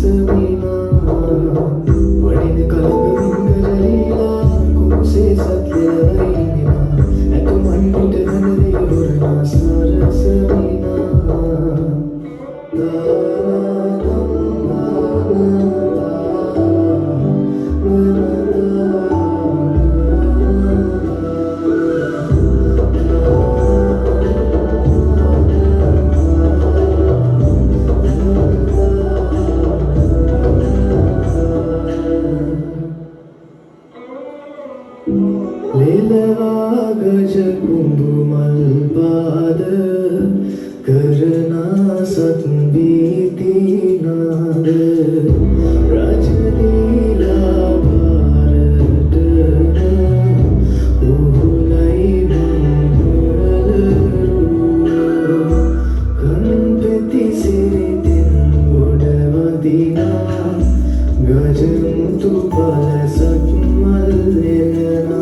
සරසවිනා වඩින කලක විංගජලීලා කුසේ සත්‍යවයිනිනා ඇතුමන් පිට හනදී හොරනා සරසවිනා ලේලවා ගජ කුඹු මල් පාද කරනා සත් වීතිනාද රජනීලා භාරත උහුලයි මංගලරු කන්පෙති සිරිතින් ගොඩවදිනා ගජන්තු පලසක් මල් එලනා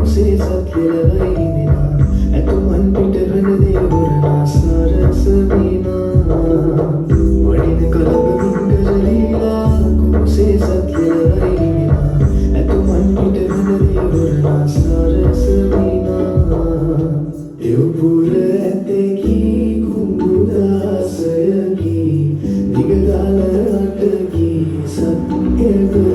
කුසේ සත්‍යවයිනිනා ඇතුමන් පිට හනදී හොරනා සරසවිනා වඩින කලක විංගජලීලා කුසේ සත්‍යවයිනිනා ඇතුමන් පිට හනදී හොරනා සරසවිනා එව්පුර ඇතකි කුඹුදාසයකි දිගදාල අටකි සත්‍යව